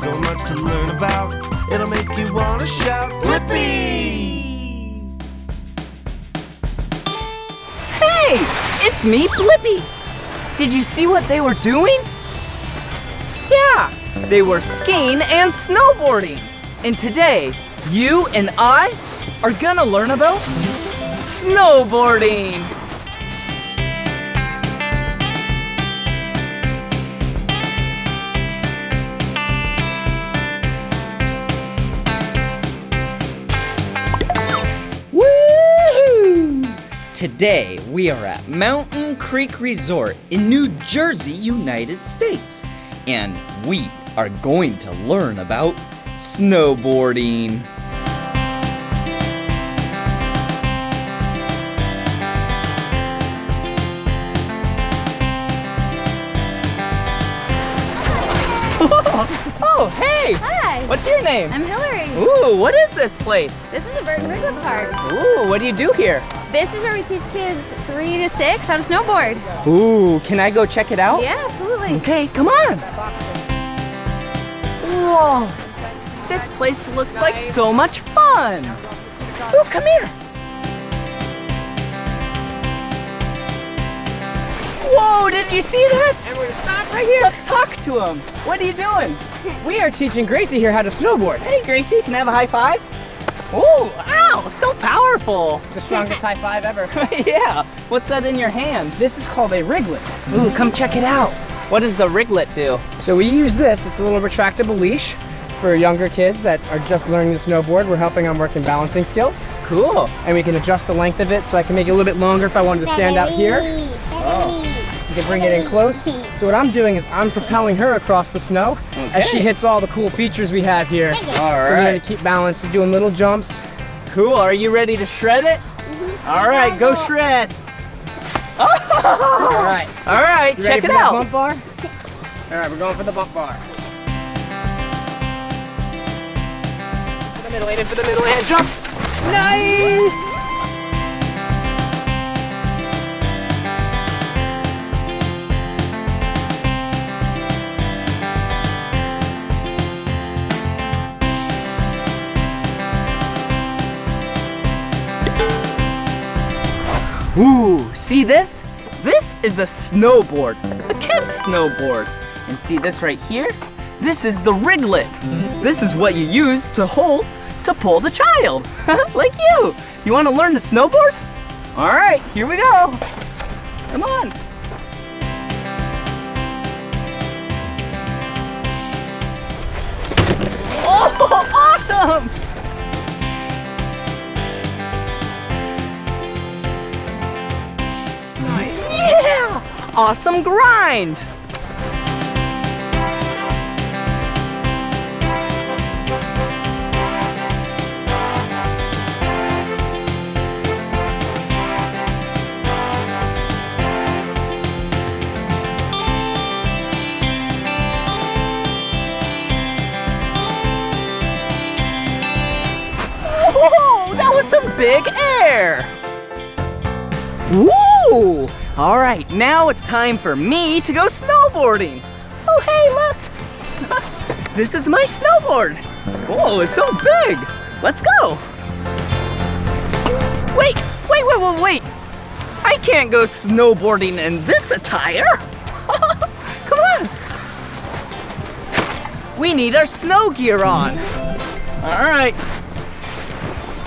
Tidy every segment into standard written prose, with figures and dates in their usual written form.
so much to learn about. It'll make you wanna shout, Blippi! Hey, it's me, Blippi. Did you see what they were doing? Yeah, they were skiing and snowboarding. And today, you and I are gonna learn about snowboarding. Woohoo! Today, we are at Mountain Creek Resort in New Jersey, United States. And we are going to learn about snowboarding. Oh, hey! Hi! What's your name? I'm Hillary. Ooh, what is this place? This is a Bird and Wrigley Park. Ooh, what do you do here? This is where we teach kids 3 to 6 how to snowboard. Ooh, can I go check it out? Yeah, absolutely. Okay, come on. Whoa, this place looks like so much fun. Ooh, come here. Whoa, did you see that? And we're gonna stop right here. Let's talk to him. What are you doing? We are teaching Gracie here how to snowboard. Hey, Gracie, can I have a high five? Ooh, ow, so powerful. The strongest high five ever. Yeah, what's that in your hand? This is called a riglet. Ooh, come check it out. What does the riglet do? So we use this. It's a little retractable leash for younger kids that are just learning to snowboard. We're helping them work in balancing skills. Cool. And we can adjust the length of it so I can make it a little bit longer if I wanted to stand out here. Oh. You can bring it in close. So what I'm doing is I'm propelling her across the snow as she hits all the cool features we have here. All We're going right. to keep balance, doing little jumps. Cool, are you ready to shred it? All right, go shred. All right. All right, You check ready it for that out. bump bar? All right, we're going for the bump bar. For the middle, aim for the middle, and jump. Nice! Ooh, see this? This is a snowboard, a kid's snowboard. And see this right here? This is the riglet. This is what you use to hold to pull the child, like you. You want to learn to snowboard? All right, here we go. Come on. Oh, awesome! Yeah! Awesome grind! Whoa, that was some big air! Woo! All right, now it's time for me to go snowboarding. Oh, hey, look. This is my snowboard. Whoa, it's so big. Let's go. Wait. I can't go snowboarding in this attire. Come on. We need our snow gear on. All right.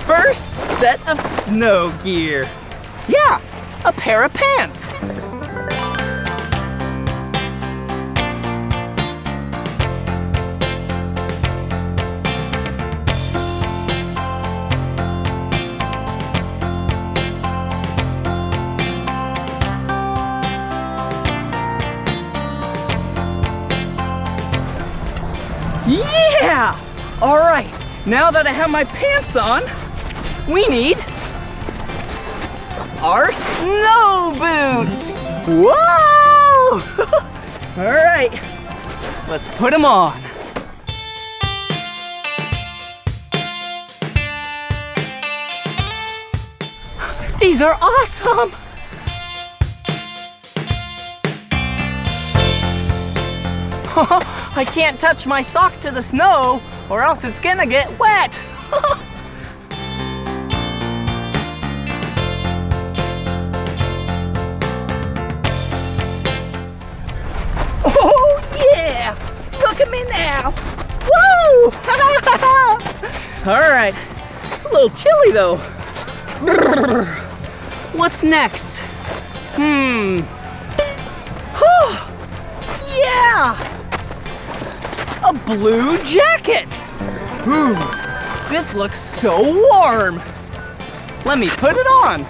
First set of snow gear. Yeah. A pair of pants. Yeah! All right, now that I have my pants on, we need our snow boots. Whoa! All right, let's put them on. These are awesome. I can't touch my sock to the snow or else it's gonna get wet. Oh yeah! Look at me now! Woo! All right, it's a little chilly though. What's next? Yeah! A blue jacket! Ooh, this looks so warm! Let me put it on!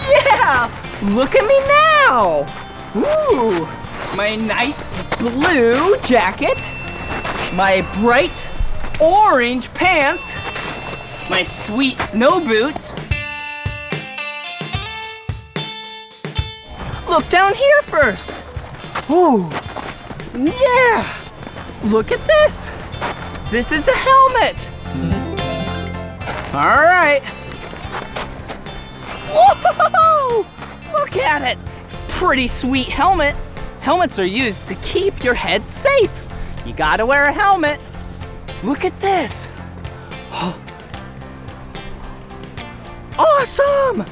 Yeah! Look at me now! Ooh! My nice blue jacket, my bright orange pants, my sweet snow boots. Look down here first. Ooh, yeah! Look at this. This is a helmet. All right. Whoa! Look at it. Pretty sweet helmet. Helmets are used to keep your head safe. You gotta wear a helmet. Look at this. Awesome!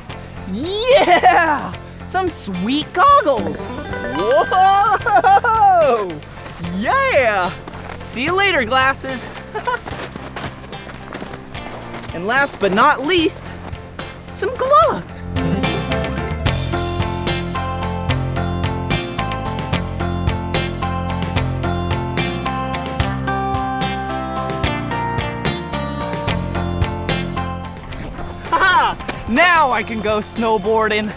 Yeah! Some sweet goggles. Whoa! Yeah! See you later, glasses. And last but not least, some gloves. Now I can go snowboarding.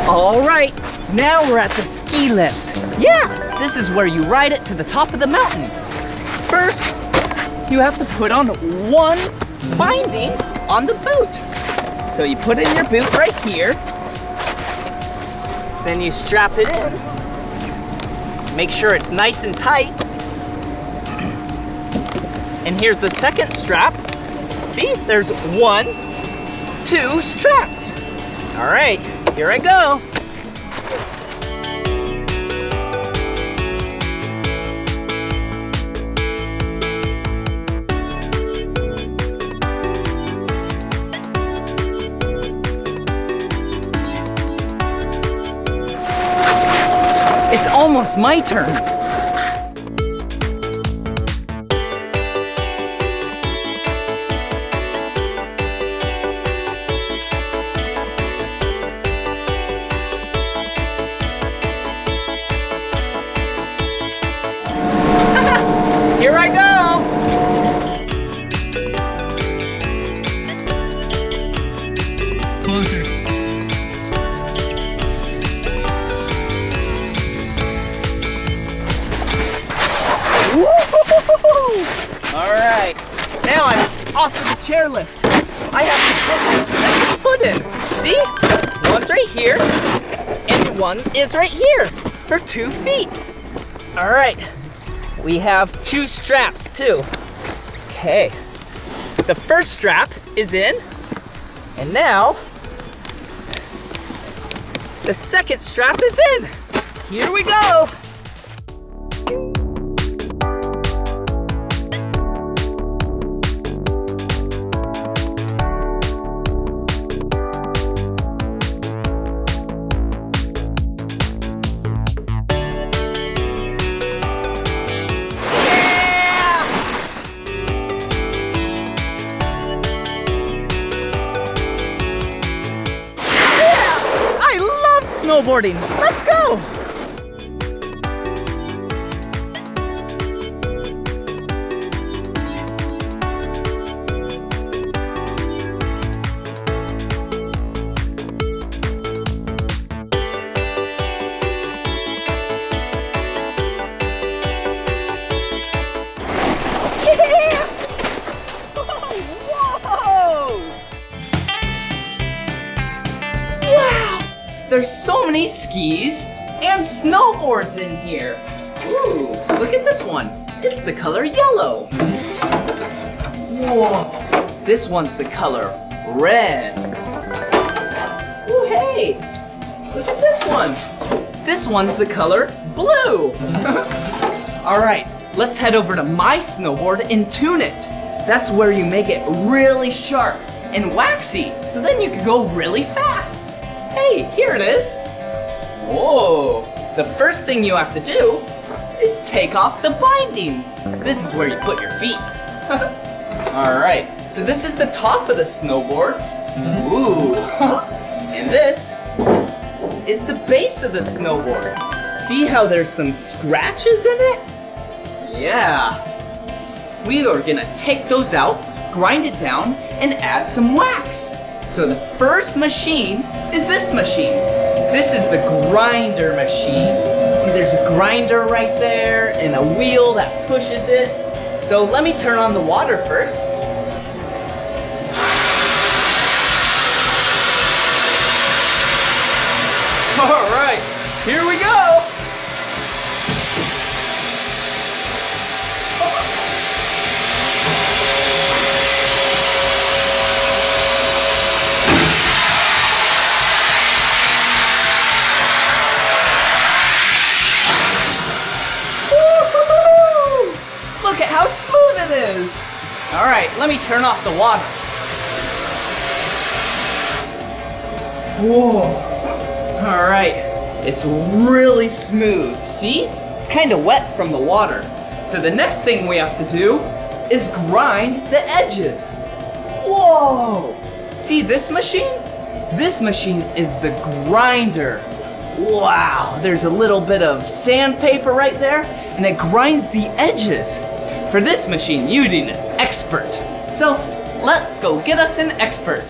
All right, now we're at the ski lift. Yeah, this is where you ride it to the top of the mountain. First, you have to put on one binding on the boot. So you put in your boot right here. Then you strap it in. Make sure it's nice and tight. And here's the second strap. See, there's 1, 2 straps. All right, here I go. It's almost my turn. Here I go! Closer. Woo-hoo-hoo-hoo-hoo! All right, now I'm off of the chairlift. I have to put my second foot in. See? One's right here, and one is right here for 2 feet. All right. We have 2 straps too. Okay, the first strap is in, and now the second strap is in. Here we go. Snowboarding. Let's go! Yeah! Whoa! Wow! There's there's so many skis and snowboards in here. Ooh, look at this one. It's the color yellow. Whoa, this one's the color red. Ooh, hey, look at this one. This one's the color blue. All right, let's head over to my snowboard and tune it. That's where you make it really sharp and waxy, so then you can go really fast. Hey, here it is. Whoa, the first thing you have to do is take off the bindings. This is where you put your feet. All right, so this is the top of the snowboard. Ooh, and this is the base of the snowboard. See how there's some scratches in it? Yeah. We are gonna take those out, grind it down, and add some wax. So the first machine is this machine. This is the grinder machine. See, there's a grinder right there and a wheel that pushes it. So let me turn on the water first. All right, here we go. Look at how smooth it is. All right, let me turn off the water. Whoa. All right, it's really smooth. See? It's kind of wet from the water. So the next thing we have to do is grind the edges. Whoa! See this machine? This machine is the grinder. Wow, there's a little bit of sandpaper right there, and it grinds the edges. For this machine, you need an expert. So let's go get us an expert.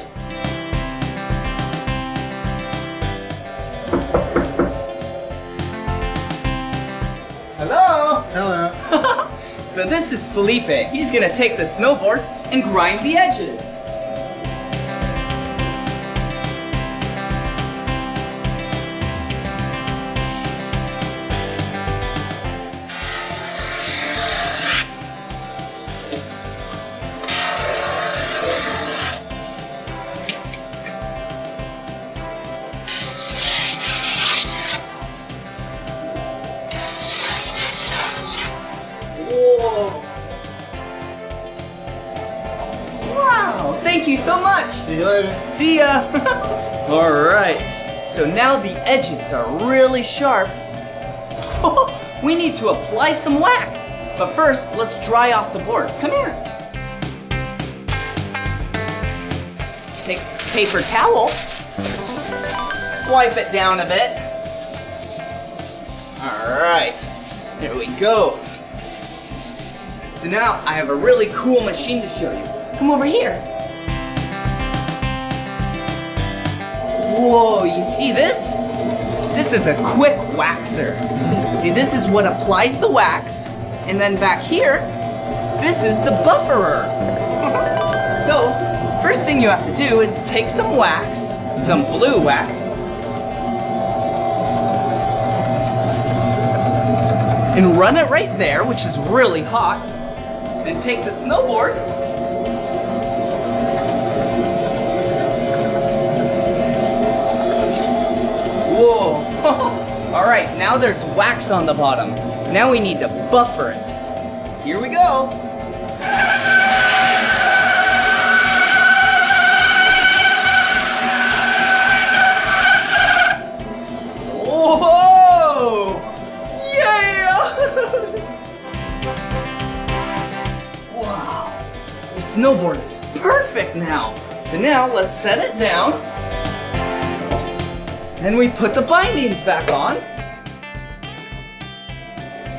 Hello. Hello. So this is Felipe. He's gonna take the snowboard and grind the edges. Wow, thank you so much. See you later. See ya. All right, so now the edges are really sharp. We need to apply some wax. But first, let's dry off the board. Come here. Take a paper towel. Wipe it down a bit. All right, there we go. So now I have a really cool machine to show you. Come over here. Whoa, you see this? This is a quick waxer. See, this is what applies the wax, and then back here, this is the bufferer. So, first thing you have to do is take some wax, some blue wax, and run it right there, which is really hot. Then take the snowboard, whoa. All right, now there's wax on the bottom. Now we need to buffer it. Here we go. Whoa! Yeah! Wow, the snowboard is perfect now. So now let's set it down. Then we put the bindings back on.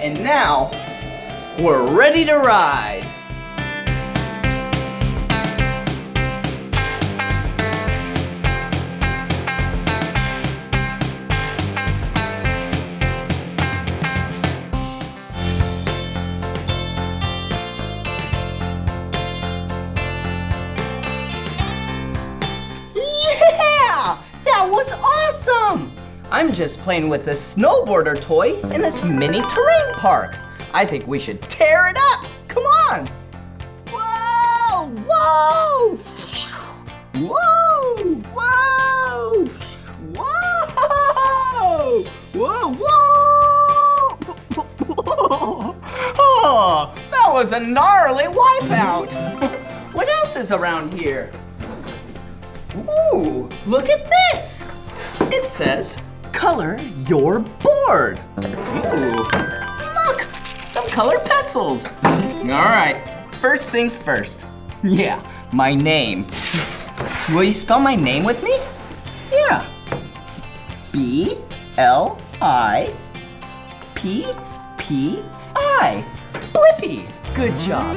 And now we're ready to ride. Yeah! That was awesome! I'm just playing with this snowboarder toy in this mini terrain park. I think we should tear it up. Come on. Whoa, whoa. Whoa, whoa. Whoa, whoa, whoa. Oh, that was a gnarly wipeout. What else is around here? Ooh, look at this. It says, color your board. Ooh, look, some colored pencils. All right, first things first. Yeah, my name. Will you spell my name with me? Yeah. B-L-I-P-P-I. Blippi. Good job.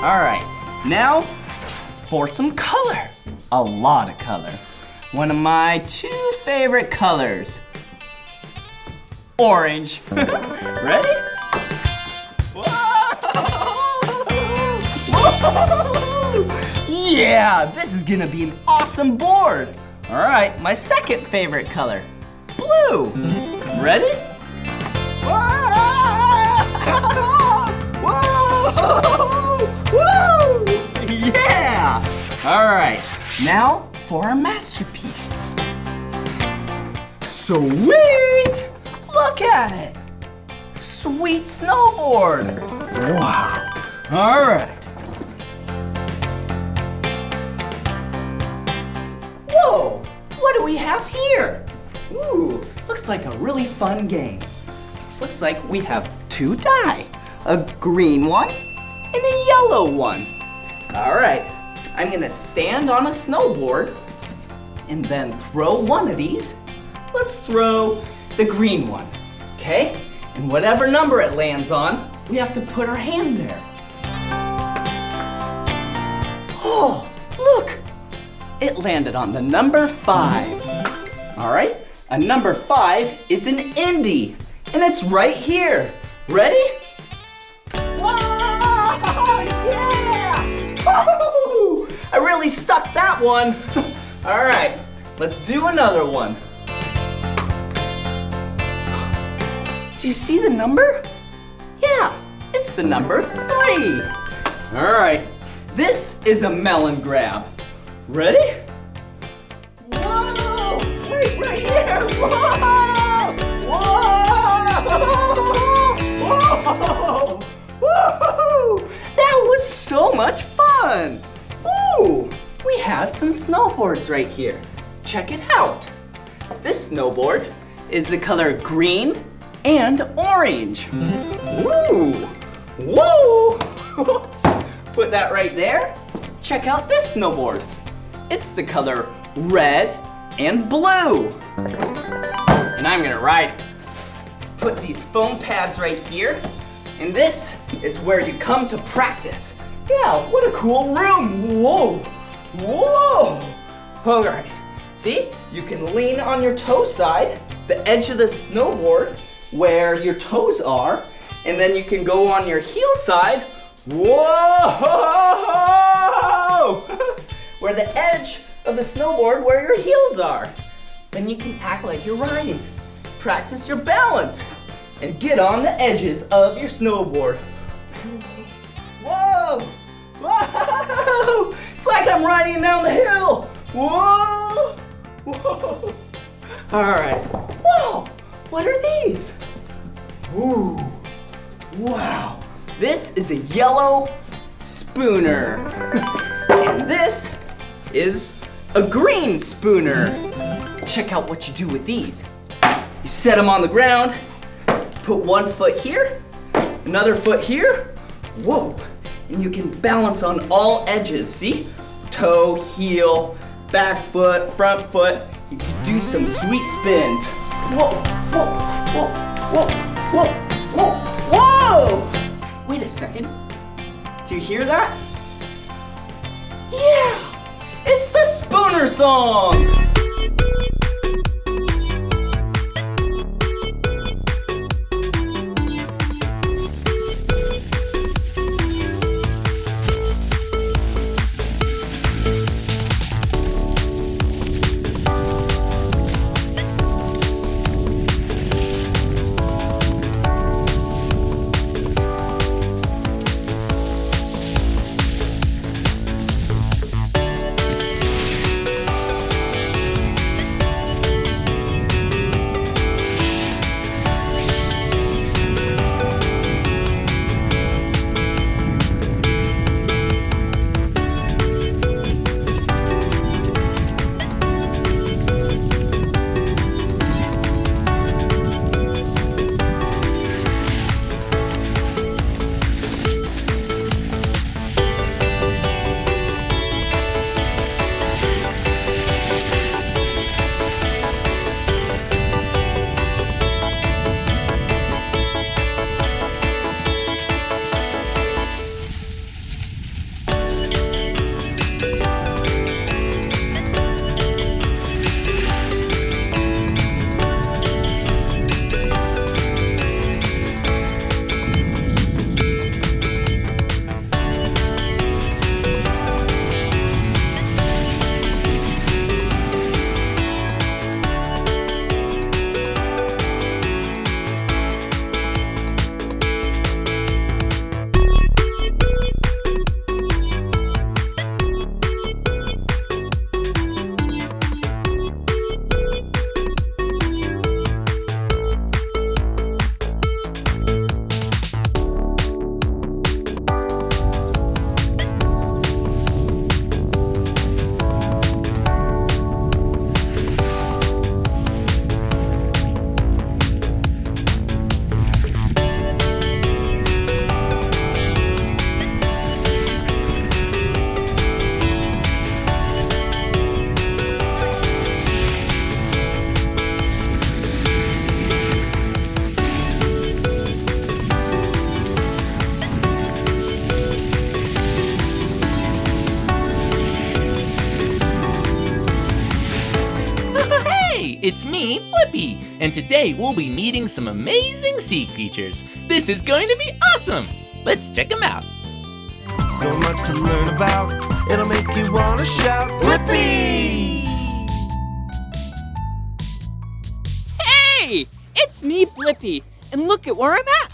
All right, now for some color. A lot of color. One of my 2 favorite colors. Orange. Ready? Whoa! Whoa! Yeah, this is gonna be an awesome board. All right, my second favorite color. Blue. Ready? Whoa! Whoa! Yeah! All right, now for our masterpiece. Sweet! Look at it! Sweet snowboard! Wow! All right. Whoa! What do we have here? Ooh, looks like a really fun game. Looks like we have 2 die. A green one and a yellow one. All right. I'm gonna stand on a snowboard and then throw one of these. Let's throw the green one, okay? And whatever number it lands on, we have to put our hand there. Oh, look! It landed on the number 5. All right, a number 5 is an indie, and it's right here. Ready? Yeah! Woo! I really stuck that one. All right, let's do another one. Do you see the number? Yeah, it's the number 3. All right, this is a melon grab. Ready? Whoa! Right here! Whoa! Whoa! Whoa! Whoa! That was so much fun! Ooh! We have some snowboards right here. Check it out. This snowboard is the color green and orange. Ooh! Whoa! Put that right there. Check out this snowboard. It's the color red and blue. And I'm gonna ride it. Put these foam pads right here. And this is where you come to practice. Yeah, what a cool room. Whoa, whoa. All right, see, you can lean on your toe side, the edge of the snowboard where your toes are, and then you can go on your heel side. Whoa! Where the edge of the snowboard where your heels are. Then you can act like you're riding. Practice your balance and get on the edges of your snowboard. Whoa! Whoa! It's like I'm riding down the hill. Whoa! Whoa! All right. Whoa! What are these? Ooh! Wow! This is a yellow spooner. And this is a green spooner. Check out what you do with these. You set them on the ground, put one foot here, another foot here. Whoa, and you can balance on all edges, see? Toe, heel, back foot, front foot. You can do some sweet spins. Whoa, whoa, whoa, whoa, whoa, whoa, whoa! Wait a second, do you hear that? Yeah, it's the Spooner song! Blippi, and today we'll be meeting some amazing sea creatures. This is going to be awesome. Let's check them out. So much to learn about, it'll make you want to shout, Blippi! Hey, it's me, Blippi, and look at where I'm at.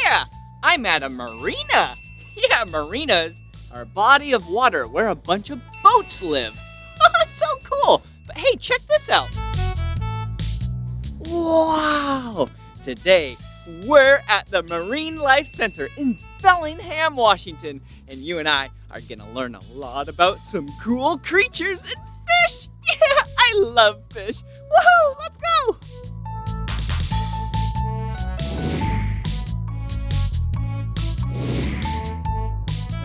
Yeah, I'm at a marina. Yeah, marinas are a body of water where a bunch of boats live. So cool. But hey, check this out. Wow! Today, we're at the Marine Life Center in Bellingham, Washington, and you and I are gonna learn a lot about some cool creatures and fish. Yeah, I love fish. Woohoo! Let's go!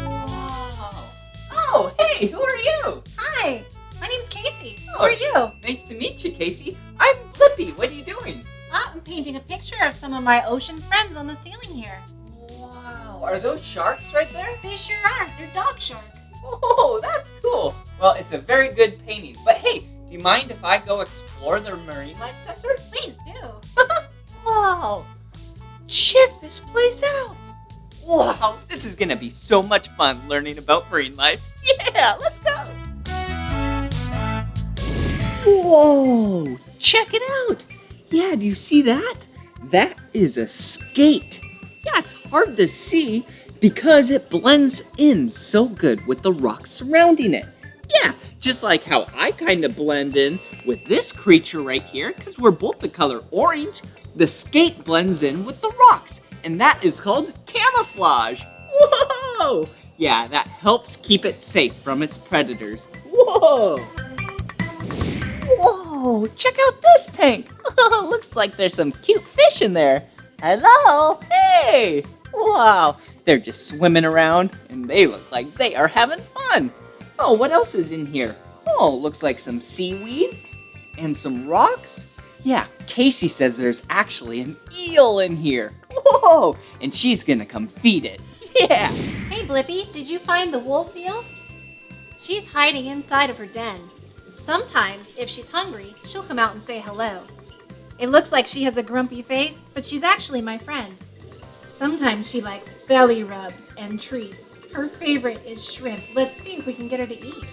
Wow! Oh, hey, who are you? Hi, my name's Casey. Who Oh, are you? Nice to meet you, Casey. I'm Blippi. What are you doing? I'm painting a picture of some of my ocean friends on the ceiling here. Wow, are those sharks right there? They sure are. They're dog sharks. Oh, that's cool. Well, it's a very good painting. But hey, do you mind if I go explore the Marine Life Center? Please do. Wow, check this place out. Wow, this is gonna be so much fun learning about marine life. Yeah, let's go. Whoa, check it out. Yeah, do you see that? That is a skate. Yeah, it's hard to see because it blends in so good with the rocks surrounding it. Yeah, just like how I kind of blend in with this creature right here because we're both the color orange. The skate blends in with the rocks, and that is called camouflage. Whoa! Yeah, that helps keep it safe from its predators. Whoa! Whoa, check out this tank. Looks like there's some cute fish in there. Hello, hey! Wow, they're just swimming around, and they look like they are having fun. Oh, what else is in here? Oh, looks like some seaweed and some rocks. Yeah, Casey says there's actually an eel in here. Whoa, and she's gonna come feed it. Yeah. Hey, Blippi, did you find the wolf eel? She's hiding inside of her den. Sometimes, if she's hungry, she'll come out and say hello. It looks like she has a grumpy face, but she's actually my friend. Sometimes she likes belly rubs and treats. Her favorite is shrimp. Let's see if we can get her to eat.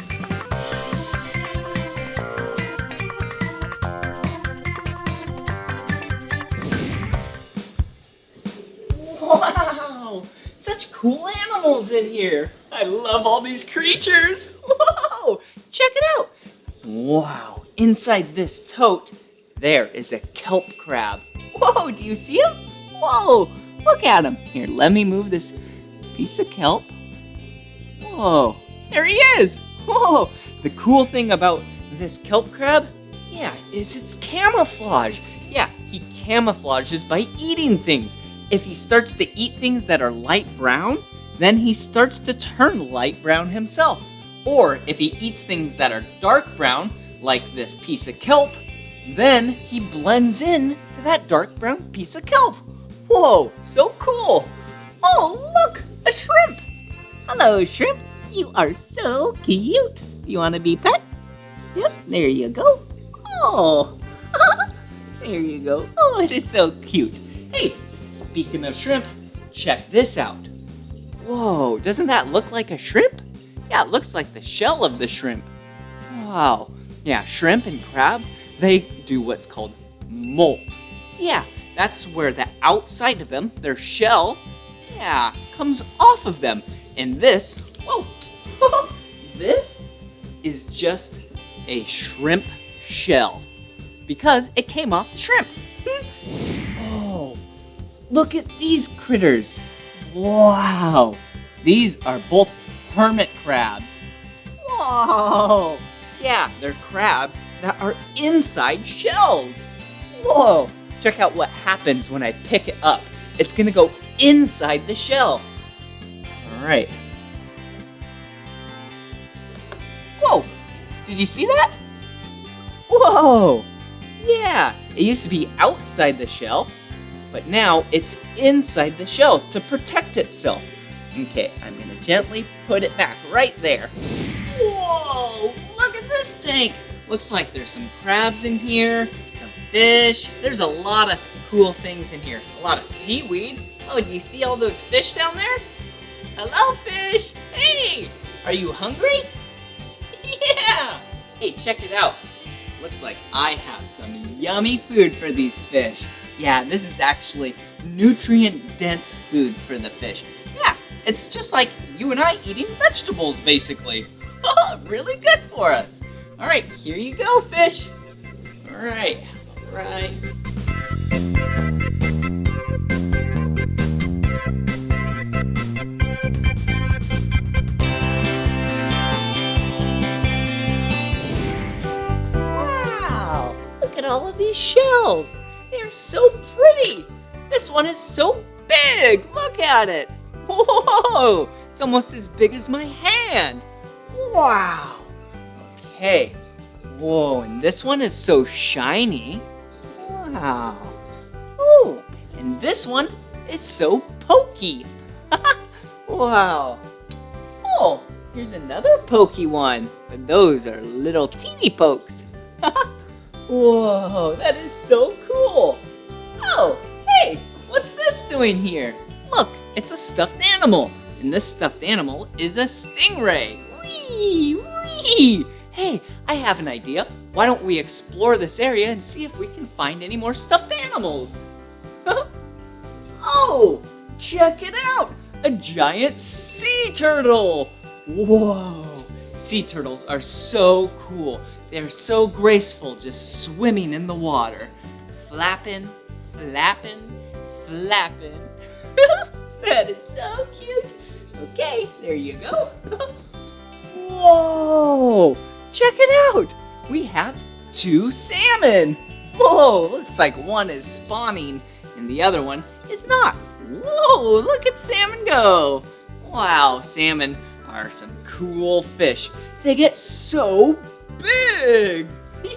Wow, such cool animals in here. I love all these creatures. Whoa, check it out. Wow, inside this tote, there is a kelp crab. Whoa, do you see him? Whoa, look at him. Here, let me move this piece of kelp. Whoa, there he is. Whoa, the cool thing about this kelp crab, yeah, is it's camouflage. Yeah, he camouflages by eating things. If he starts to eat things that are light brown, then he starts to turn light brown himself. Or if he eats things that are dark brown, like this piece of kelp, then he blends in to that dark brown piece of kelp. Whoa, so cool. Oh, look, a shrimp. Hello, shrimp. You are so cute. You want to be pet? Yep, there you go. Oh, there you go. Oh, it is so cute. Hey, speaking of shrimp, check this out. Whoa, doesn't that look like a shrimp? Yeah, it looks like the shell of the shrimp. Wow. Yeah, shrimp and crab, they do what's called molt. Yeah, that's where the outside of them, their shell, yeah, comes off of them. And this, whoa, this is just a shrimp shell because it came off the shrimp. Oh, look at these critters. Wow, these are both hermit crabs. Whoa, yeah, they're crabs that are inside shells. Whoa, check out what happens when I pick it up. It's gonna go inside the shell. All right. Whoa, did you see that? Whoa, yeah, it used to be outside the shell, but now it's inside the shell to protect itself. Okay, I'm gonna gently put it back right there. Whoa, look at this tank. Looks like there's some crabs in here, some fish. There's a lot of cool things in here. A lot of seaweed. Oh, do you see all those fish down there? Hello, fish. Hey, are you hungry? Yeah. Hey, check it out. Looks like I have some yummy food for these fish. Yeah, this is actually nutrient-dense food for the fish. Yeah, it's just like you and I eating vegetables, basically. Really good for us. All right, here you go, fish. All right. Wow, look at all of these shells. They're so pretty. This one is so big. Look at it. Whoa, it's almost as big as my hand. Wow. Okay. Whoa, and this one is so shiny. Wow. Oh, and this one is so pokey. Wow. Oh, here's another pokey one. But those are little teeny pokes. Whoa, that is so cool. Oh, hey, what's this doing here? Look, it's a stuffed animal. And this stuffed animal is a stingray. Whee, whee. Hey, I have an idea. Why don't we explore this area and see if we can find any more stuffed animals? Oh, check it out. A giant sea turtle. Whoa, sea turtles are so cool. They're so graceful just swimming in the water. Flapping, flapping, flapping. That is so cute. Okay, there you go. Whoa, check it out. We have 2 salmon. Whoa, looks like one is spawning and the other one is not. Whoa, look at salmon go. Wow, salmon are some cool fish. They get so big.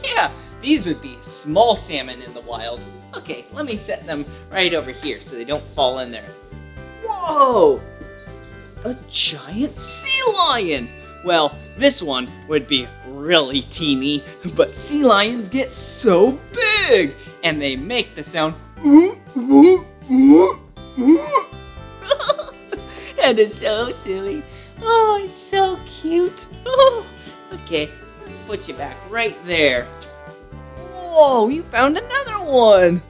Yeah, these would be small salmon in the wild. Okay, let me set them right over here so they don't fall in there. Whoa, a giant sea lion. Well, this one would be really teeny, but sea lions get so big, and they make the sound that is so silly. Oh, it's so cute. Oh, okay, let's put you back right there. Whoa, you found another one.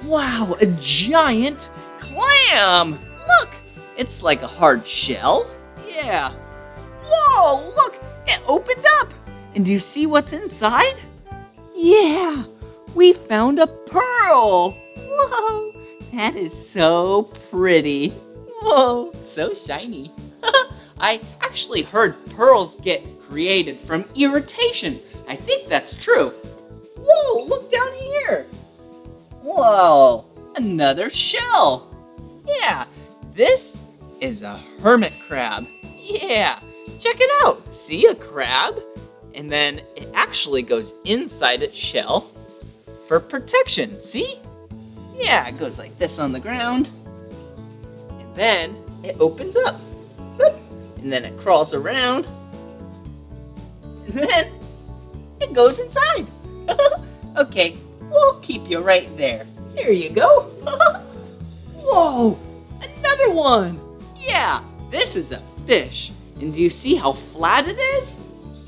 Wow, a giant clam. Look, it's like a hard shell. Yeah. Whoa, look, it opened up. And do you see what's inside? Yeah, we found a pearl. Whoa, that is so pretty. Whoa, so shiny. I actually heard pearls get created from irritation. I think that's true. Whoa, look down here. Whoa, another shell. Yeah, this is a hermit crab. Yeah, check it out. See a crab? And then it actually goes inside its shell for protection. See? Yeah, it goes like this on the ground. And then it opens up. And then it crawls around. And then it goes inside. Okay, we'll keep you right there. Here you go. Whoa, another one. Yeah, this is a fish. And do you see how flat it is?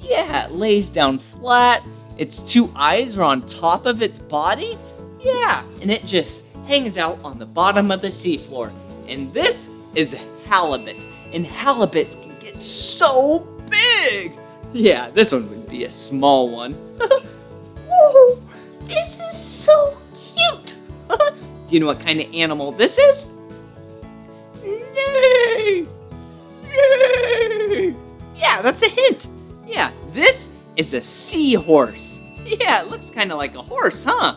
Yeah, it lays down flat. Its 2 eyes are on top of its body. Yeah, and it just hangs out on the bottom of the seafloor. And this is a halibut. And halibuts can get so big. Yeah, this one would be a small one. Whoa, this is so cute. Do you know what kind of animal this is? Nay. Nay. Yeah, that's a hint. Yeah, this is a seahorse. Yeah, it looks kind of like a horse, huh?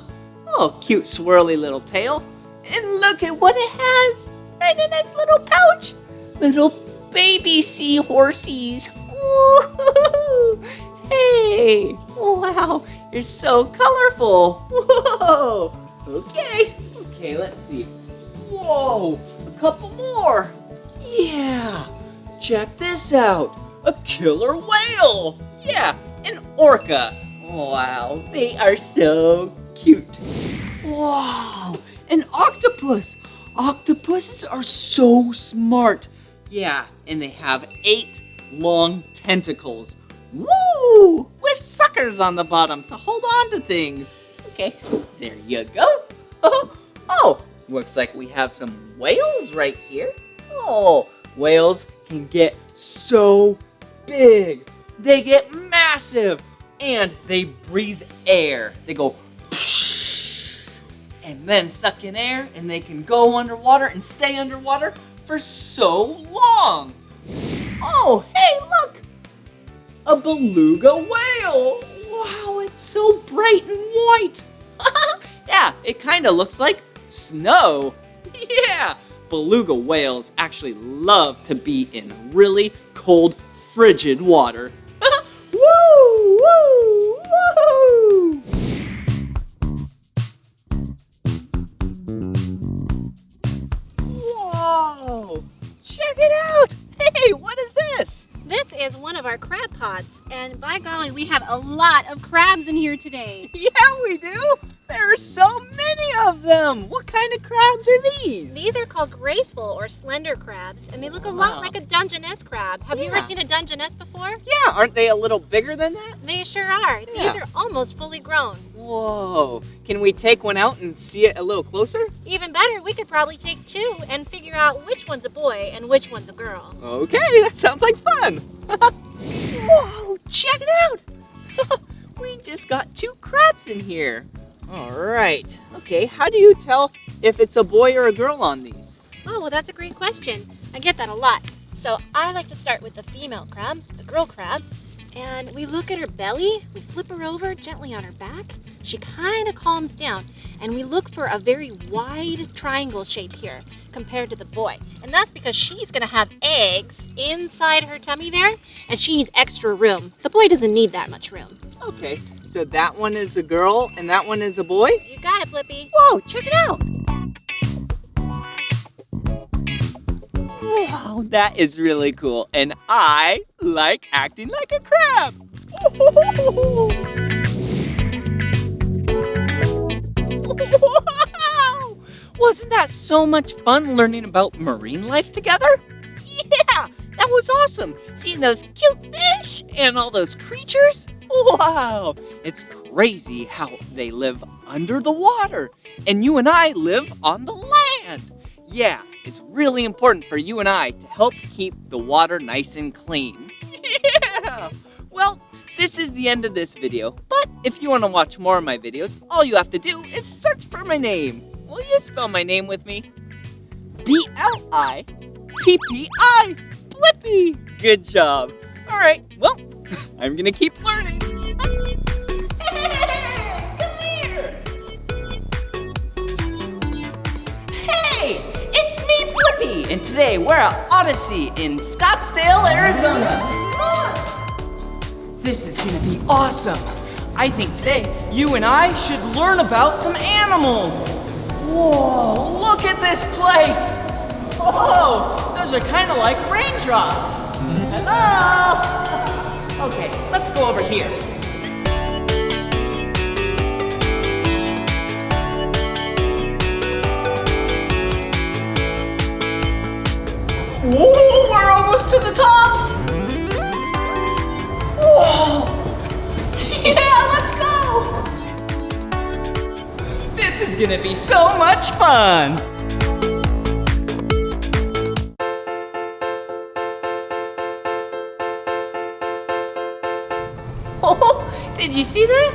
Oh, cute swirly little tail. And look at what it has right in its little pouch. Little baby seahorsies. Woo-hoo-hoo. Hey, wow, you're so colorful. Whoa, okay, let's see. Whoa, a couple more. Yeah, check this out. A killer whale. Yeah, an orca. Wow, they are so cute. octopus. Octopuses are so smart. Yeah, and they have 8 long tentacles. Woo! With suckers on the bottom to hold on to things. Okay, there you go. Oh, looks like we have some whales right here. Oh, whales can get so big. They get massive and they breathe air. They go and then suck in air and they can go underwater and stay underwater for so long. Oh, hey, look. A beluga whale. Wow, it's so bright and white. Yeah, it kind of looks like snow. Yeah, beluga whales actually love to be in really cold, frigid water. Woo, woo, woo! Whoa! Check it out! Hey, what is this? This is one of our crab pots, and by golly, we have a lot of crabs in here today. Yeah, we do. There are so many of them. What kind of crabs are these? These are called graceful or slender crabs, and they look a lot like a Dungeness crab. Have you ever seen a Dungeness before? Yeah, aren't they a little bigger than that? They sure are. Yeah. These are almost fully grown. Whoa. Can we take one out and see it a little closer? Even better, we could probably take 2 and figure out which one's a boy and which one's a girl. Okay, that sounds like fun. Whoa, check it out. We just got 2 crabs in here. All right. Okay, how do you tell if it's a boy or a girl on these? Oh, well, that's a great question. I get that a lot. So I like to start with the female crab, the girl crab, and we look at her belly, we flip her over gently on her back, she kind of calms down, and we look for a very wide triangle shape here compared to the boy. And that's because she's gonna have eggs inside her tummy there, and she needs extra room. The boy doesn't need that much room. Okay, so that one is a girl and that one is a boy? You got it, Blippi. Whoa, check it out. Wow, that is really cool. And I like acting like a crab. Wow! Wasn't that so much fun learning about marine life together? Yeah, that was awesome. Seeing those cute fish and all those creatures. Wow, it's crazy how they live under the water. And you and I live on the land. Yeah, it's really important for you and I to help keep the water nice and clean. Yeah! Well, this is the end of this video, but if you want to watch more of my videos, all you have to do is search for my name. Will you spell my name with me? B-L-I-P-P-I, Blippi. Good job. All right, well, I'm gonna keep learning. And today we're at Odyssey in Scottsdale, Arizona. This is gonna be awesome. I think today you and I should learn about some animals. Whoa, look at this place. Whoa, those are kind of like raindrops. Hello? Okay, let's go over here. Whoa, we're almost to the top! Whoa! Yeah, let's go! This is gonna be so much fun! Oh, did you see that?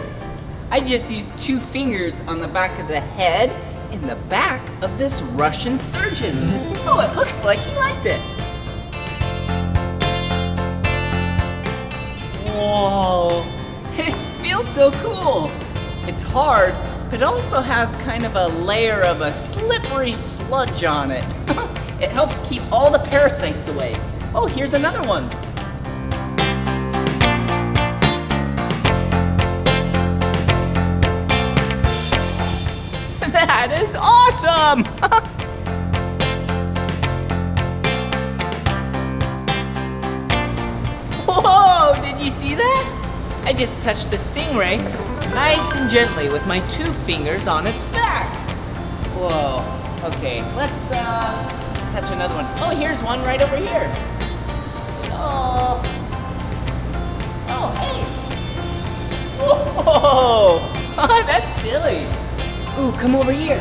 I just used 2 fingers on the back of the head in the back of this Russian sturgeon. Oh, it looks like he liked it. Whoa, it feels so cool. It's hard, but it also has kind of a layer of a slippery sludge on it. It helps keep all the parasites away. Oh, here's another one. That is awesome! Whoa, did you see that? I just touched the stingray nice and gently with my 2 fingers on its back. Whoa, Okay, let's touch another one. Oh, here's one right over here. Oh. Oh, hey. Whoa. That's silly. Ooh, come over here.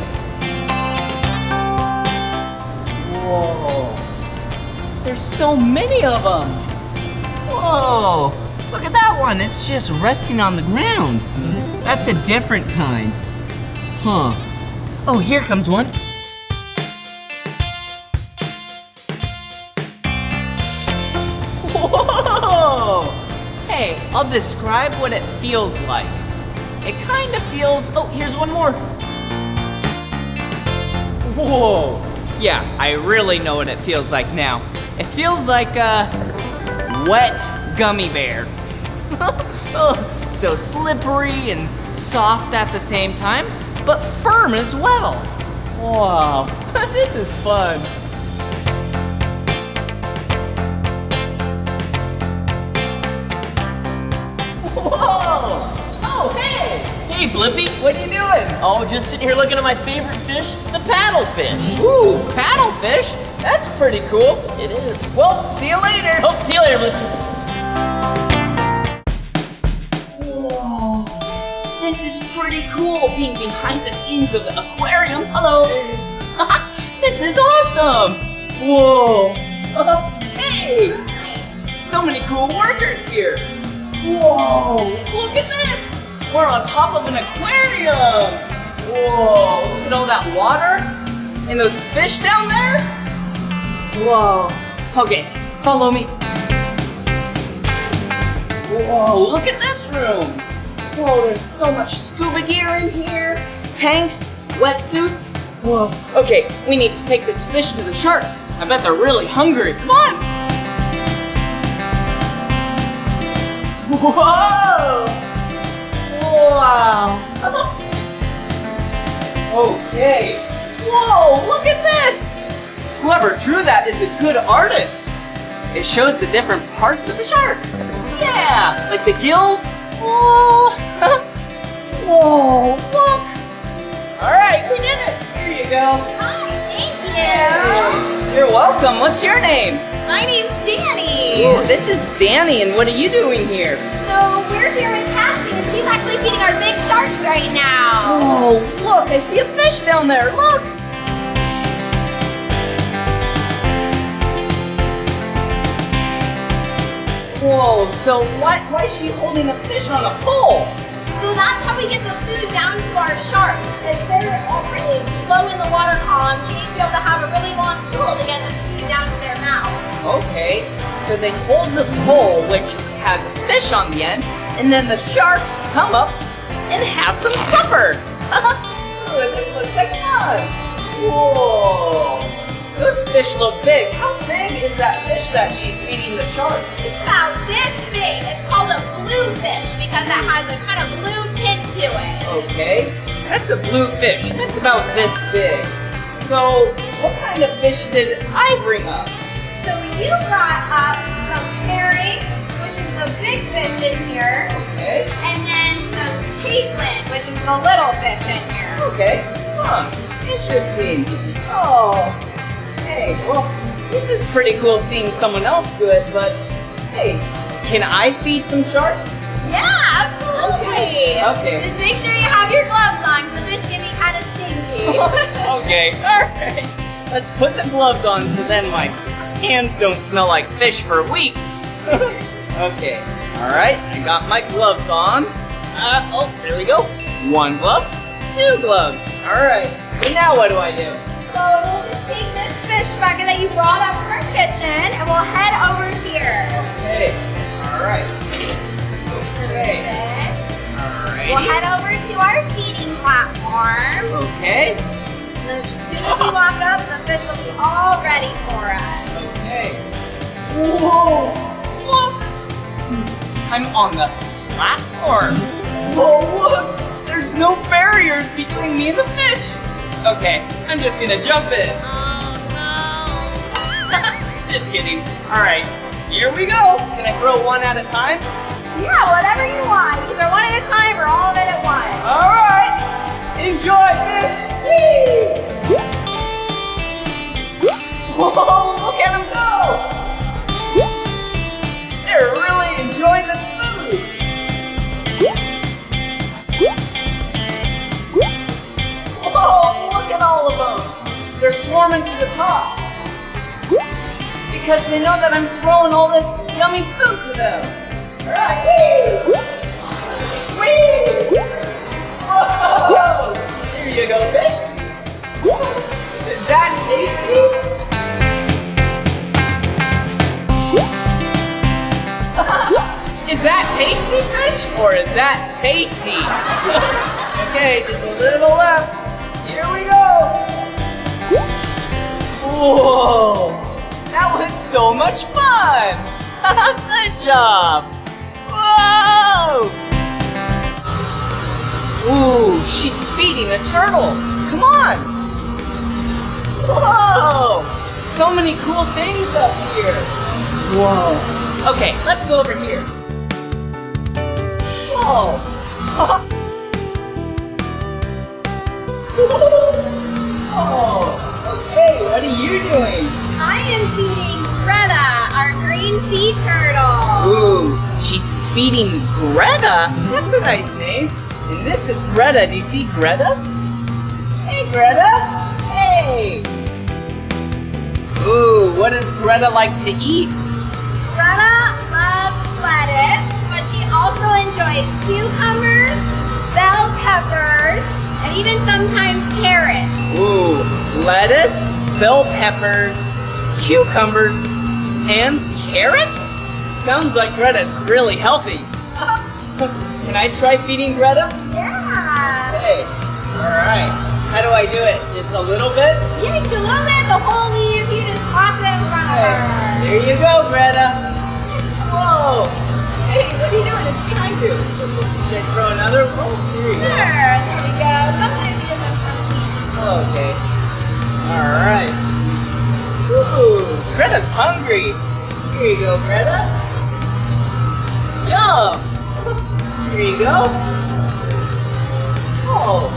Whoa. There's so many of them. Whoa. Look at that one. It's just resting on the ground. That's a different kind. Huh. Oh, here comes one. Whoa! Hey, I'll describe what it feels like. It kind of feels, oh, here's one more. Whoa! Yeah, I really know what it feels like now. It feels like a wet gummy bear. Oh, so slippery and soft at the same time, but firm as well. Wow, this is fun. Whoa! Oh, hey! Hey, Blippi, what are you doing? Oh, just sitting here looking at my favorite fish, the paddlefish. Ooh, paddlefish? That's pretty cool. It is. Well, see you later. Oh, see you later, Blippi. Whoa, this is pretty cool being behind the scenes of the aquarium. Hello. This is awesome. Whoa. Hey, so many cool workers here. Whoa, look at this. We're on top of an aquarium. Whoa, look at all that water and those fish down there. Whoa. Okay, follow me. Whoa, look at this room. Whoa, there's so much scuba gear in here. Tanks, wetsuits. Whoa. Okay, we need to take this fish to the sharks. I bet they're really hungry. Come on. Whoa! Wow. Okay. Whoa, look at this. Whoever drew that is a good artist. It shows the different parts of a shark. Yeah, like the gills. Whoa. Whoa, look. All right, we did it. Here you go. Hi, thank you. Hey, you're welcome. What's your name? My name's Danny. Ooh, this is Danny, and what are you doing here? So we're here with Cassie, and she's actually feeding our big sharks right now. Oh, look, I see a fish down there. Look. Whoa, so why is she holding a fish on a pole? So that's how we get the food down to our sharks. If they're already low in the water column, she needs to be able to have a really long tool to get the food down to their mouth. Okay, so they hold the pole, which has a fish on the end, and then the sharks come up and have some supper. Ooh, this looks like fun. Whoa, those fish look big. How big is that fish that she's feeding the sharks? It's about this big. It's called a blue fish because it has a kind of blue tint to it. Okay, that's a blue fish. That's about this big. So, what kind of fish did I bring up? So you brought up some herring, which is the big fish in here, Okay, and then some piglet, which is the little fish in here. okay, huh, interesting. Oh, hey, well, this is pretty cool seeing someone else do it, but hey, can I feed some sharks? Yeah, absolutely. Okay. Just make sure you have your gloves on, because the fish can be kind of stinky. Okay, alright. Let's put the gloves on so then my hands don't smell like fish for weeks. Okay, alright, I got my gloves on. Oh, there we go. One glove, two gloves. Alright, and now what do I do? So we'll just take this fish bucket that you brought up from our kitchen, and we'll head over here. Okay, alright. Okay, We'll alrighty. head over to our feeding platform. Okay, As soon as we walk up, the fish will be all ready for us. okay. Whoa, look! I'm on the platform. Whoa, look! There's no barriers between me and the fish. Okay, I'm just gonna jump in. Oh no! Just kidding. All right, here we go. Can I throw one at a time? Yeah, whatever you want. Either one at a time or all of it at once. All right. Enjoy, fish. Whee! swarming to the top. Because they know that I'm throwing all this yummy food to them. All right, whee! Whee! Whoa! Here you go, fish. Is that tasty? Is that tasty, fish, or is that tasty? Okay, just a little left. Here we go. Whoa, that was so much fun. Good job. Whoa. Ooh, she's feeding a turtle. Come on. Whoa, so many cool things up here. Whoa. Okay, let's go over here. Whoa! Oh, okay, what are you doing? I am feeding Greta, our green sea turtle. Ooh, she's feeding Greta? That's a nice name. And this is Greta. Do you see Greta? Hey, Greta. Hey. Ooh, what does Greta like to eat? Greta loves lettuce, but she also enjoys cucumbers, bell peppers, and even sometimes carrots. Ooh, lettuce, bell peppers, cucumbers, and carrots? Sounds like Greta's really healthy. Can I try feeding Greta? Yeah. Hey, all right. How do I do it? Just a little bit? Yeah, just a little bit. The whole leaf, you just toss it in front of her. There you go, Greta. Whoa! Hey, what are you doing? It's behind you. Should I throw another? Oh, here you Sure, there we go. Sometimes she doesn't go. Okay. All right. Ooh, Greta's hungry. Here you go, Greta. Yum! Here you go. Oh,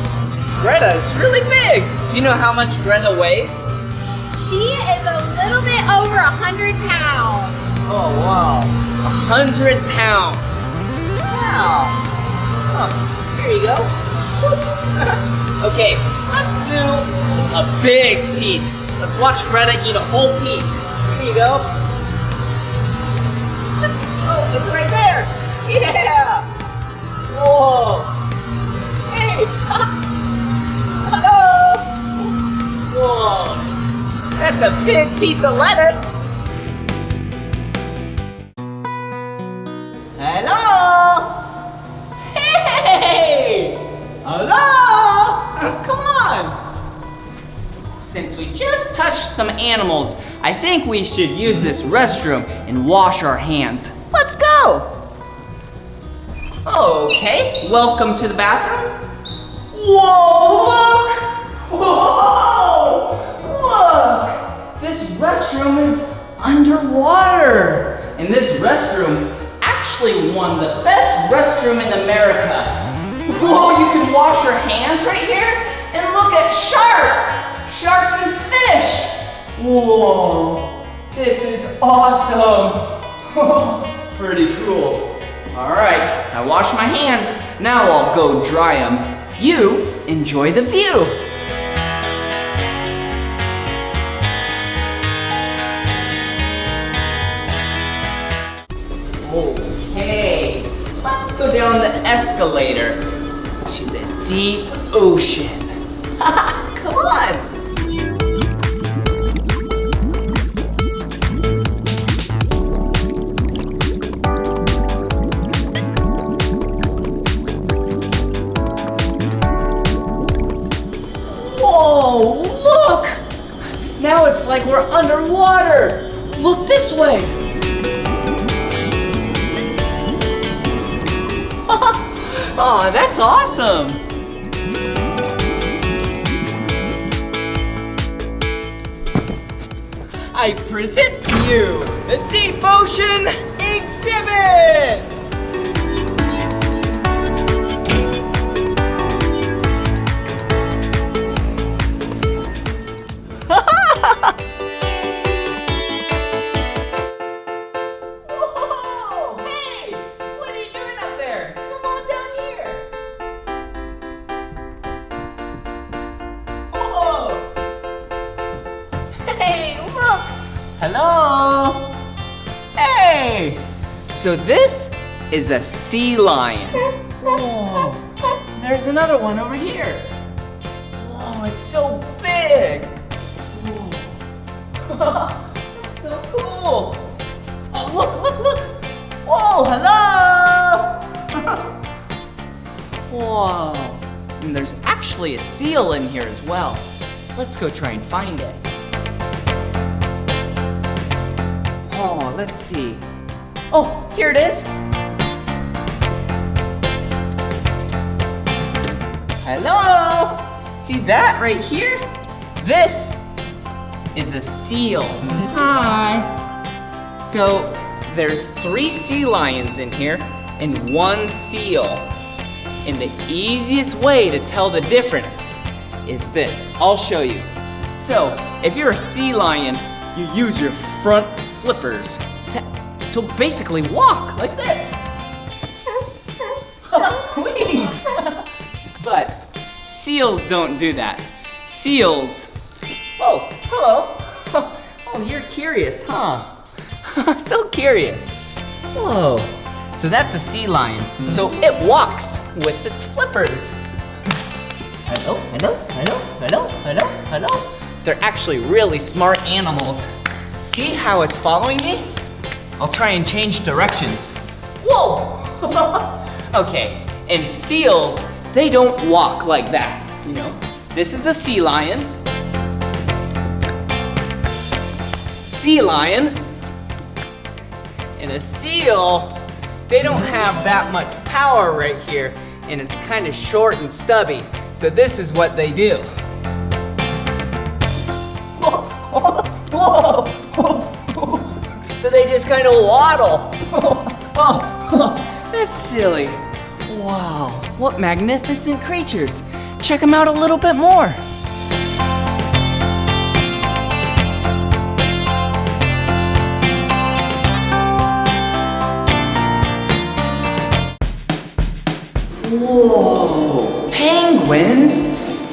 Greta is really big. Do you know how much Greta weighs? She is a little bit over 100 pounds. Oh, wow. 100 pounds. Wow. Huh. Here you go. Okay, let's do a big piece. Let's watch Greta eat a whole piece. Here you go. Oh, it's right there. Yeah. Whoa. Hey. Hello. Whoa. That's a big piece of lettuce. Hello. Hey. Hello. Come on. Since we just touched some animals, I think we should use this restroom and wash our hands. Let's go. Okay, welcome to the bathroom. Whoa, look! Whoa! Look! This restroom is underwater. And this restroom actually won the best restroom in America. Whoa, you can wash your hands right here? And look at sharks and fish. Whoa, this is awesome. Pretty cool. All right, I washed my hands. Now I'll go dry them. You enjoy the view. Okay, let's go down the escalator to the deep ocean. Come on. Whoa, look! Now it's like we're underwater. Look this way. Oh, that's awesome. I present to you the Deep Ocean Exhibit. Whoa! Hey! What are you doing up there? Come on down here. Whoa! Hello? Hey! So this is a sea lion. Whoa, there's another one over here. Whoa, it's so big. Whoa. That's so cool. Oh, look. Whoa, hello. Whoa, and there's actually a seal in here as well. Let's go try and find it. Oh, let's see. Oh, here it is. Hello! See that right here? This is a seal. Hi. So there's 3 sea lions in here and 1 seal. And the easiest way to tell the difference is this. I'll show you. So if you're a sea lion, you use your front flippers to basically walk like this. Whee! But seals don't do that. Seals, oh, hello. Oh, you're curious, huh? So curious. Whoa. So that's a sea lion. So it walks with its flippers. Hello. They're actually really smart animals. See how it's following me? I'll try and change directions. Whoa! Okay, and seals, they don't walk like that, you know? This is a sea lion. Sea lion. And a seal, they don't have that much power right here, and it's kind of short and stubby. So this is what they do. Whoa. So they just kind of waddle. That's silly. Wow, what magnificent creatures. Check them out a little bit more. Whoa, penguins?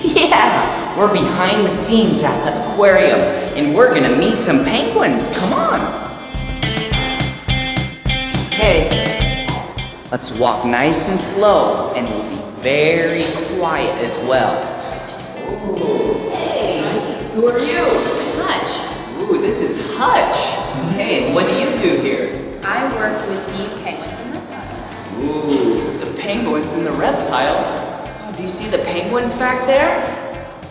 Yeah, we're behind the scenes at the aquarium and we're gonna meet some penguins. Come on. Okay, let's walk nice and slow and we'll be very quiet as well. Ooh, hey, who are you? Hutch. Ooh, this is Hutch. Hey, what do you do here? I work with the penguins and reptiles. Ooh, the penguins and the reptiles. Oh, do you see the penguins back there?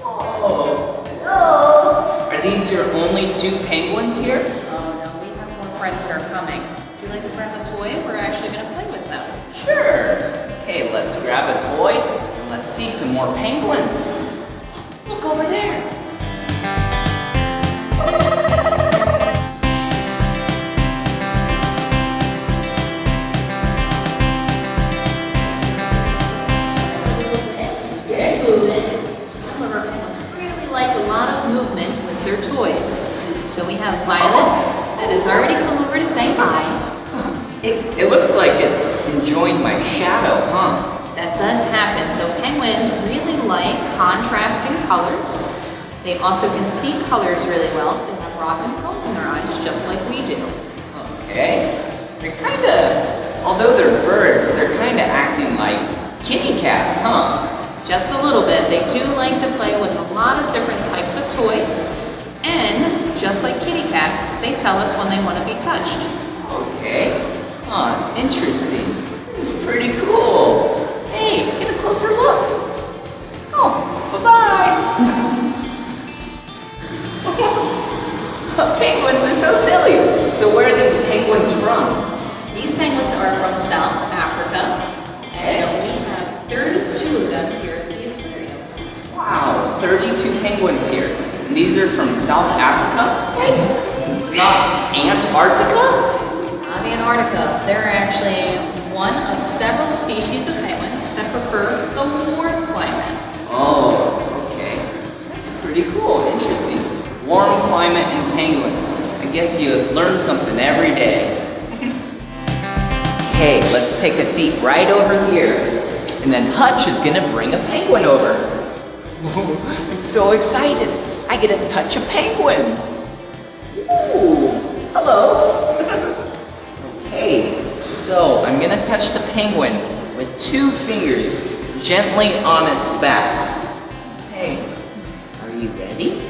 Oh, hello. Are these your only 2 penguins here? Oh no, we have more friends that are coming. Would you like to grab a toy? We're actually going to play with them. Sure. Okay, let's grab a toy and let's see some more penguins. Look over there. Some of our penguins really like a lot of movement with their toys. So we have Violet that has already come over to say hi. It looks like it's enjoying my shadow, huh? That does happen. So penguins really like contrasting colors. They also can see colors really well. They have rods and cones in their eyes just like we do. Okay. They're kinda, although they're birds, they're kinda acting like kitty cats, huh? Just a little bit. They do like to play with a lot of different types of toys. And just like kitty cats, they tell us when they want to be touched. Okay. Huh, interesting. This is pretty cool. Hey, get a closer look. Oh, bye-bye. Penguins are so silly. So where are these penguins from? These penguins are from South Africa. And we have 32 of them here at the aquarium. Wow, 32 penguins here. And these are from South Africa? Not Antarctica? Not Antarctica. They're actually one of several species of penguins that prefer the warm climate. Oh, okay. That's pretty cool, interesting. Warm climate and penguins. I guess you learn something every day. Okay, let's take a seat right over here. And then Hutch is gonna bring a penguin over. I'm so excited. I get to touch a penguin. Ooh. Hello. Okay, so I'm gonna touch the penguin with 2 fingers gently on its back. Okay, are you ready?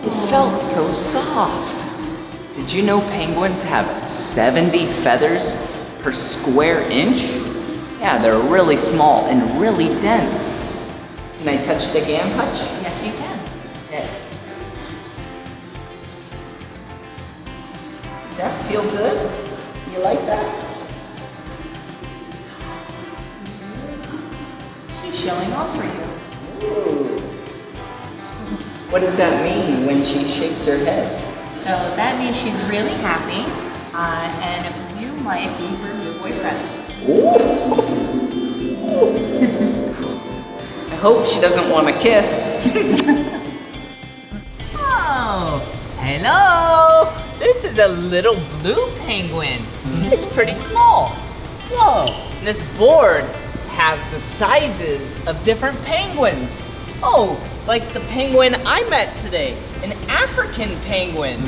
It felt so soft. Did you know penguins have 70 feathers per square inch? Yeah, they're really small and really dense. Can I touch it again, Hutch? Yes, you can. Okay. Does that feel good? You like that? She's showing off for you. Ooh. What does that mean when she shakes her head? So that means she's really happy, and you might be her new boyfriend. I hope she doesn't want to kiss. Oh, hello! This is a little blue penguin. It's pretty small. Whoa, this board has the sizes of different penguins. Oh, like the penguin I met today, an African penguin.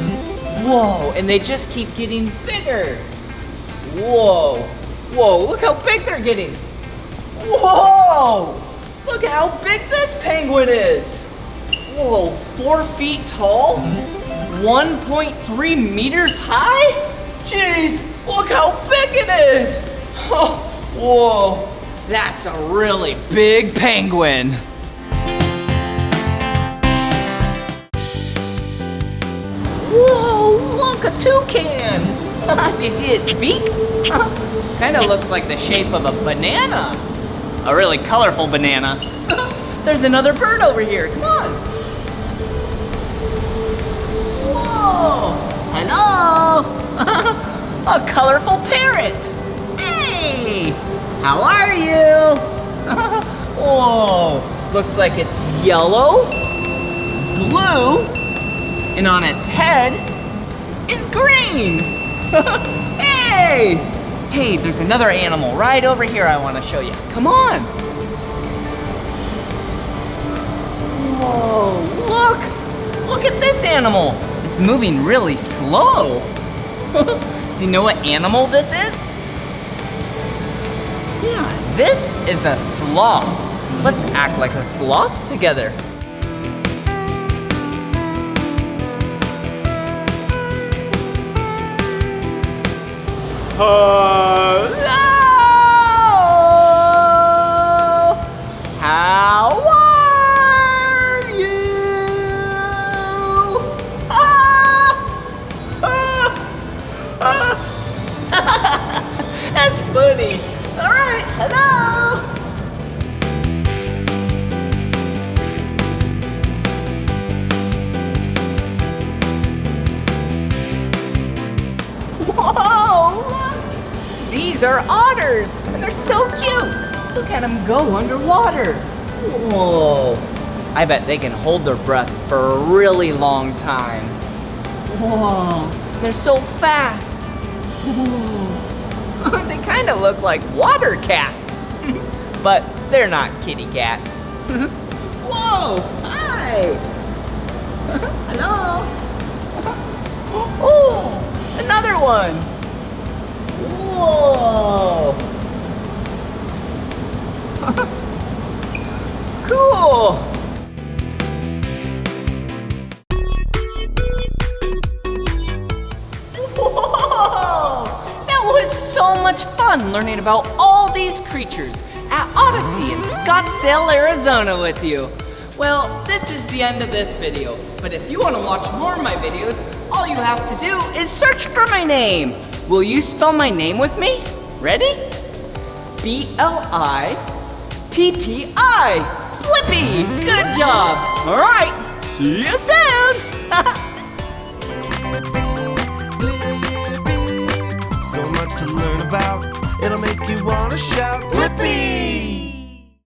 Whoa, and they just keep getting bigger. Whoa, whoa, look how big they're getting. Whoa, look at how big this penguin is. Whoa, 4 feet tall, 1.3 meters high? Jeez, look how big it is. Whoa, that's a really big penguin. Whoa, look, a toucan! Do you see its beak? Kind of looks like the shape of a banana. A really colorful banana. There's another bird over here, come on. Whoa, hello! A colorful parrot. Hey, how are you? Whoa, looks like it's yellow, blue, and on its head is green. Hey! Hey, there's another animal right over here I want to show you. Come on. Whoa, look! Look at this animal. It's moving really slow. Do you know what animal this is? Yeah, this is a sloth. Let's act like a sloth together. Hello! How are you? That's funny. All right, hello. Whoa! These are otters, and they're so cute. Look at them go underwater. Whoa. I bet they can hold their breath for a really long time. Whoa. They're so fast. Whoa. They kind of look like water cats, but they're not kitty cats. Whoa. Hi. Hello. Oh, another one. Whoa! Cool! Whoa! That was so much fun learning about all these creatures at Odyssey in Scottsdale, Arizona with you. Well, this is the end of this video, but if you want to watch more of my videos, all you have to do is search for my name. Will you spell my name with me? Ready? B-L-I-P-P-I. Blippi! Good job! All right, see you soon! So much to learn about, it'll make you wanna shout, Blippi!